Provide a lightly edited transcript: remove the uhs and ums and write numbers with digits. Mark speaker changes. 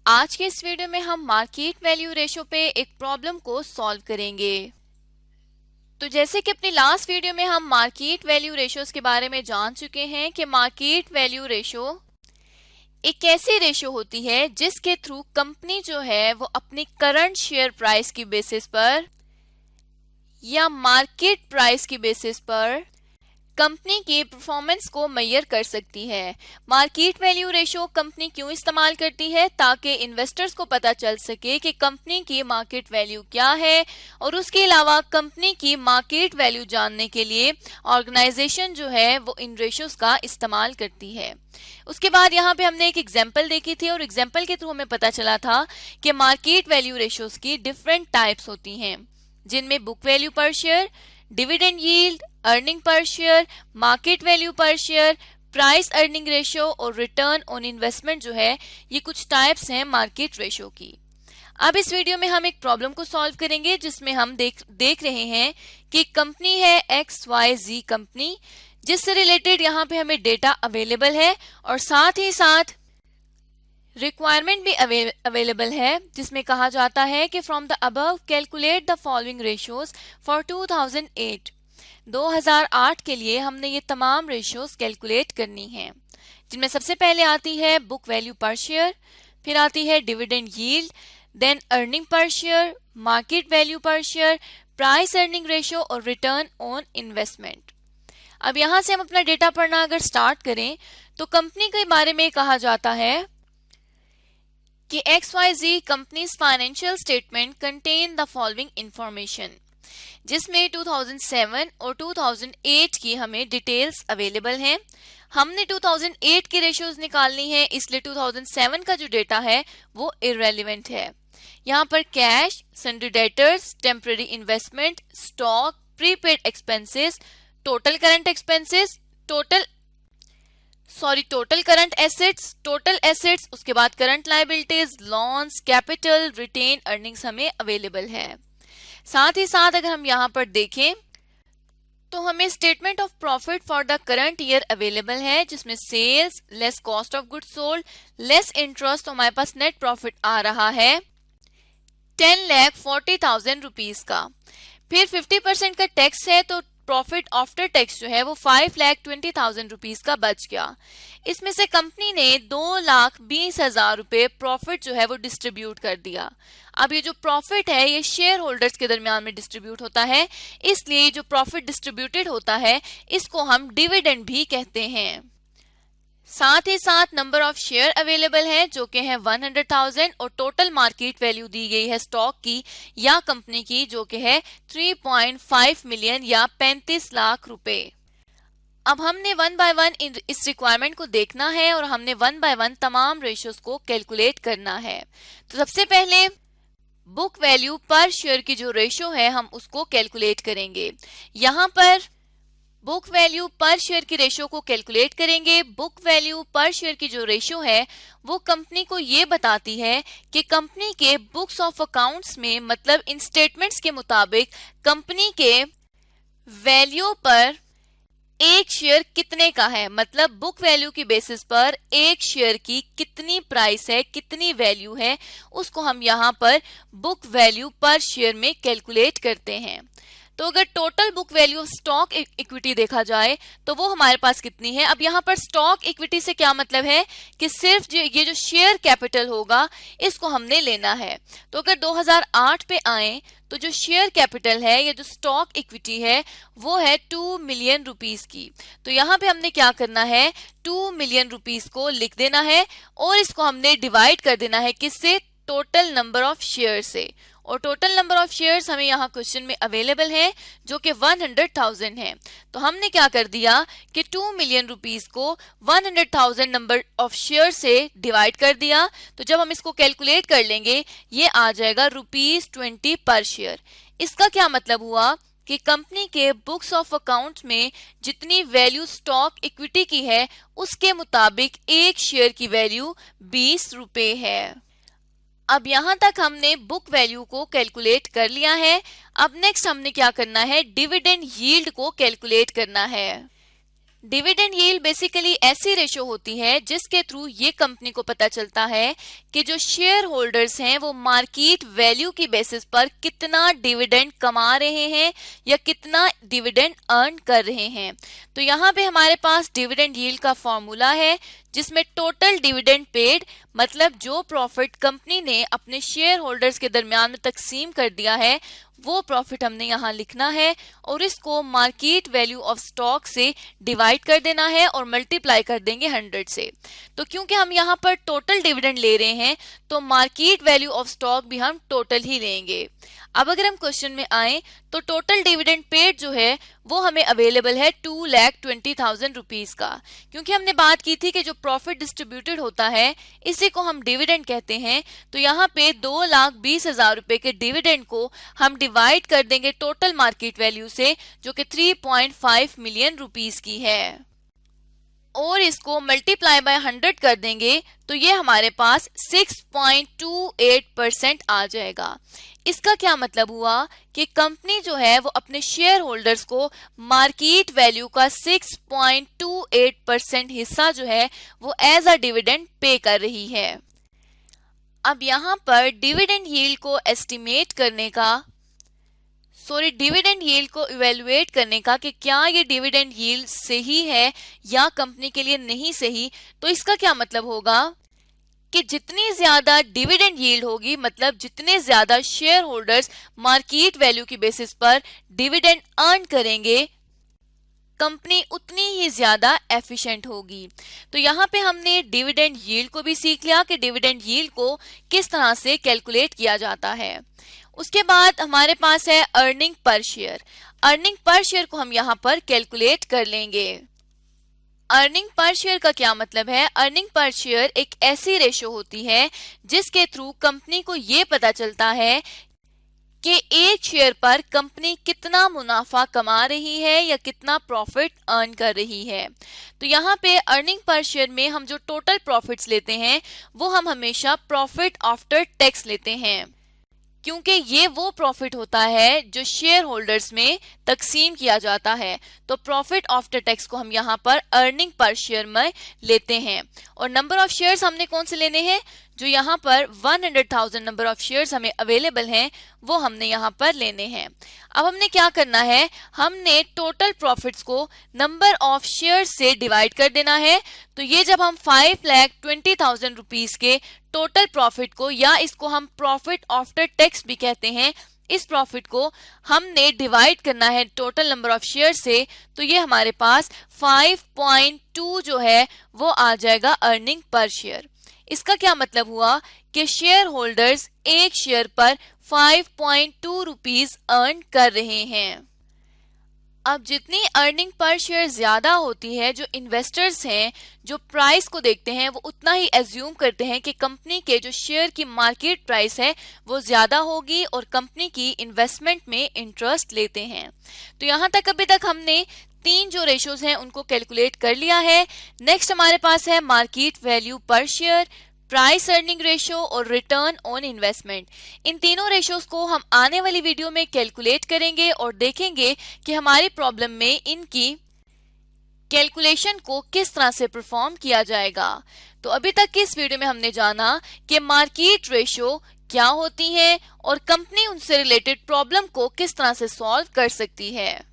Speaker 1: आज के इस वीडियो में हम मार्केट वैल्यू रेशो पे एक प्रॉब्लम को सॉल्व करेंगे। तो जैसे कि अपनी लास्ट वीडियो में हम मार्केट वैल्यू रेशोज के बारे में जान चुके हैं कि मार्केट वैल्यू रेशो एक ऐसी रेशो होती है जिसके थ्रू कंपनी जो है वो अपनी करंट शेयर प्राइस की बेसिस पर या मार्केट प्राइस की बेसिस पर कंपनी की परफॉर्मेंस को मेजर कर सकती है। मार्केट वैल्यू रेशो कंपनी क्यों इस्तेमाल करती है? ताकि इन्वेस्टर्स को पता चल सके कि कंपनी की मार्केट वैल्यू क्या है, और उसके अलावा कंपनी की मार्केट वैल्यू जानने के लिए ऑर्गेनाइजेशन जो है वो इन रेशोज का इस्तेमाल करती है। उसके बाद यहाँ पे हमने एक एग्जाम्पल देखी थी और एग्जाम्पल के थ्रू हमें पता चला था कि मार्केट वैल्यू रेशोज की डिफरेंट टाइप्स होती हैं, जिनमें book value per share, dividend yield, earning per share, market value per share, price earning ratio और रिटर्न ऑन इन्वेस्टमेंट जो है, ये कुछ टाइप्स हैं मार्केट रेशो की। अब इस वीडियो में हम एक प्रॉब्लम को सॉल्व करेंगे जिसमें हम देख रहे हैं कि कंपनी है XYZ कंपनी, जिससे रिलेटेड यहाँ पे हमें डेटा अवेलेबल है और साथ ही साथ रिक्वायरमेंट भी अवेलेबल है, जिसमें कहा जाता है कि from the above calculate the following ratios for 2008। 2008 के लिए हमने ये तमाम रेशियोज कैलकुलेट करनी है, जिनमें सबसे पहले आती है बुक वैल्यू पर शेयर, फिर आती है dividend yield, then earning per share, market value per share, price earning ratio और रिटर्न ऑन इन्वेस्टमेंट। अब यहाँ से हम अपना डेटा पढ़ना अगर स्टार्ट करें तो कंपनी के बारे में कहा जाता है कि XYZ companies financial statement contain the following information, जिसमें 2007 और 2008 की हमें डिटेल्स अवेलेबल हैं। हमने 2008 की रेशियोज निकालनी है, इसलिए 2007 का जो डेटा है वो इररेलेवेंट है। यहाँ पर cash, sundry debtors, temporary investment, stock, prepaid expenses, total current expenses, total current assets, उसके बाद current liabilities, loans, capital, retained earnings हमें अवेलेबल है। साथ ही साथ अगर हम यहाँ पर देखें तो हमें statement of profit for the current year available है, जिसमें sales less cost of goods sold less interest, तो हमारे पास नेट प्रॉफिट आ रहा है 10,40,000 रुपीज का। फिर 50% का टैक्स है, तो प्रॉफिट आफ्टर टैक्स जो है वो 5,20,000 रुपीज का बच गया। इसमें से कंपनी ने 2,20,000 रुपए प्रॉफिट जो है वो डिस्ट्रीब्यूट कर दिया। अब ये जो प्रॉफिट है ये शेयर होल्डर्स के दरमियान में डिस्ट्रीब्यूट होता है, इसलिए जो प्रॉफिट डिस्ट्रीब्यूटेड होता है इसको हम डिविडेंड भी कहते हैं। साथ ही साथ नंबर ऑफ शेयर अवेलेबल है जो कि है 100,000, और टोटल मार्केट वैल्यू दी गई है स्टॉक की या कंपनी की जो कि है 3.5 मिलियन या 35 लाख रुपए। अब हमने वन बाय वन इस रिक्वायरमेंट को देखना है और हमने वन बाय वन तमाम रेशियोज को कैलकुलेट करना है। तो सबसे पहले बुक वैल्यू पर शेयर की जो रेशियो है हम उसको कैलकुलेट करेंगे। यहाँ पर बुक वैल्यू पर शेयर की रेशियो को कैलकुलेट करेंगे। बुक वैल्यू पर शेयर की जो रेशियो है वो कंपनी को ये बताती है कि कंपनी के बुक्स ऑफ अकाउंट्स में, मतलब इन स्टेटमेंट्स के मुताबिक कंपनी के वैल्यू पर एक शेयर कितने का है, मतलब बुक वैल्यू की बेसिस पर एक शेयर की कितनी प्राइस है, कितनी वैल्यू है, उसको हम यहाँ पर बुक वैल्यू पर शेयर में कैलकुलेट करते हैं। तो अगर total book value of stock equity देखा जाए तो वो हमारे पास कितनी है। अब यहाँ पर स्टॉक इक्विटी से क्या मतलब है कि सिर्फ ये जो शेयर कैपिटल होगा इसको हमने लेना है। तो अगर 2008 पे आए तो जो शेयर कैपिटल है या जो स्टॉक इक्विटी है वो है 2 मिलियन रुपीस की। तो यहाँ पे हमने क्या करना है, 2 मिलियन रुपीस को लिख देना है और इसको हमने डिवाइड कर देना है किससे, टोटल नंबर ऑफ शेयर से। और टोटल नंबर ऑफ शेयर्स हमें यहाँ क्वेश्चन में अवेलेबल है जो कि 100,000 है। तो हमने क्या कर दिया कि 2 मिलियन रुपीस को 100,000 नंबर ऑफ शेयर से डिवाइड कर दिया। तो जब हम इसको कैलकुलेट कर लेंगे ये आ जाएगा ₹20 पर शेयर। इसका क्या मतलब हुआ कि कंपनी के बुक्स ऑफ अकाउंट में जितनी वैल्यू स्टॉक इक्विटी की है उसके मुताबिक एक शेयर की वैल्यू 20 रुपए है। अब यहाँ तक हमने बुक वैल्यू को कैलकुलेट कर लिया है। अब नेक्स्ट हमने क्या करना है, डिविडेंड यील्ड को कैलकुलेट करना है। डिविडेंड यील्ड बेसिकली ऐसी रेशो होती है जिसके थ्रू ये कंपनी को पता चलता है कि जो शेयर होल्डर्स हैं वो मार्केट वैल्यू की बेसिस पर कितना डिविडेंड कमा रहे हैं या कितना डिविडेंड अर्न कर रहे हैं। तो यहाँ पे हमारे पास डिविडेंड यील्ड का फॉर्मूला है जिसमें टोटल डिविडेंड पेड मतलब जो प्रॉफिट कंपनी ने अपने शेयर होल्डर्स के दरमियान में तकसीम कर दिया है वो प्रॉफिट हमने यहाँ लिखना है और इसको मार्केट वैल्यू ऑफ स्टॉक से डिवाइड कर देना है और मल्टीप्लाई कर देंगे 100 से। तो क्योंकि हम यहाँ पर टोटल डिविडेंड ले रहे हैं तो मार्केट वैल्यू ऑफ स्टॉक भी हम टोटल ही लेंगे। अब अगर हम क्वेश्चन में आए तो टोटल डिविडेंड पेड जो है वो हमें अवेलेबल है 2,20,000 रुपीज का। क्योंकि हमने बात की थी कि जो प्रॉफिट डिस्ट्रीब्यूटेड होता है इसी को हम डिविडेंड कहते हैं, तो यहाँ पे 2,20,000 रुपए के डिविडेंड को हम डिवाइड कर देंगे टोटल मार्केट वैल्यू से जो कि 3.5 मिलियन रुपीज की है और इसको मल्टीप्लाई बाय 100 कर देंगे तो ये हमारे पास 6.28% आ जाएगा। इसका क्या मतलब हुआ कि कंपनी जो है वो अपने शेयर होल्डर्स को मार्केट वैल्यू का 6.28% हिस्सा जो है वो एज अ डिविडेंड पे कर रही है। अब यहाँ पर डिविडेंड यील्ड को एस्टिमेट करने का डिविडेंड यील्ड को इवेलुएट करने का कि क्या ये डिविडेंड यील्ड सही है या कंपनी के लिए नहीं सही, तो इसका क्या मतलब होगा कि जितनी ज्यादा डिविडेंड यील्ड होगी मतलब जितने ज्यादा शेयर होल्डर्स मार्केट वैल्यू की बेसिस पर डिविडेंड अर्न करेंगे कंपनी उतनी ही ज्यादा एफिशिएंट होगी। तो यहाँ पे हमने डिविडेंड यील्ड को भी सीख लिया कि डिविडेंड यील्ड को किस तरह से कैलकुलेट किया जाता है। उसके बाद हमारे पास है earning per share. Earning per share को हम यहाँ पर कैलकुलेट कर लेंगे। अर्निंग पर शेयर का क्या मतलब है? अर्निंग पर शेयर एक ऐसी रेशो होती है जिसके थ्रू कंपनी को ये पता चलता है कि एक शेयर पर कंपनी कितना मुनाफा कमा रही है या कितना प्रॉफिट अर्न कर रही है। तो यहाँ पे अर्निंग पर शेयर में हम जो टोटल प्रॉफिट्स लेते हैं वो हम हमेशा प्रॉफिट आफ्टर टैक्स लेते हैं क्योंकि ये वो प्रॉफिट होता है जो शेयर होल्डर्स में तकसीम किया जाता है। तो प्रॉफिट आफ्टर टैक्स को हम यहाँ पर अर्निंग पर शेयर में लेते हैं और नंबर ऑफ शेयर्स हमने कौन से लेने हैं? जो यहाँ पर 100,000 नंबर ऑफ शेयर्स हमें अवेलेबल हैं वो हमने यहाँ पर लेने हैं। अब हमने क्या करना है, हमने टोटल प्रॉफिट्स को नंबर ऑफ शेयर्स से डिवाइड कर देना है। तो ये जब हम 5,20,000 रुपीज के टोटल प्रॉफिट को या इसको हम प्रॉफिट आफ्टर टैक्स भी कहते हैं, इस प्रॉफिट को हमने डिवाइड करना है टोटल नंबर ऑफ शेयर से, तो ये हमारे पास 5.2 जो है वो आ जाएगा अर्निंग पर शेयर। इसका क्या मतलब हुआ कि शेयर होल्डर्स एक शेयर पर 5.2 रुपीज अर्न कर रहे हैं। अब जितनी अर्निंग पर शेयर ज्यादा होती है, जो इन्वेस्टर्स हैं जो प्राइस को देखते हैं वो उतना ही एज्यूम करते हैं कि कंपनी के जो शेयर की मार्केट प्राइस है वो ज्यादा होगी और कंपनी की इन्वेस्टमेंट में इंटरेस्ट लेते हैं। तो यहाँ तक अभी तक हमने 3 जो रेशोज हैं उनको कैलकुलेट कर लिया है। नेक्स्ट हमारे पास है market value per share, price earning ratio और रिटर्न ऑन इन्वेस्टमेंट। इन तीनों रेशोज को हम आने वाली वीडियो में कैलकुलेट करेंगे और देखेंगे कि हमारी प्रॉब्लम में इनकी कैलकुलेशन को किस तरह से परफॉर्म किया जाएगा। तो अभी तक की इस वीडियो में हमने जाना कि मार्केट रेशो क्या होती है और कंपनी उनसे रिलेटेड प्रॉब्लम को किस तरह से सॉल्व कर सकती है।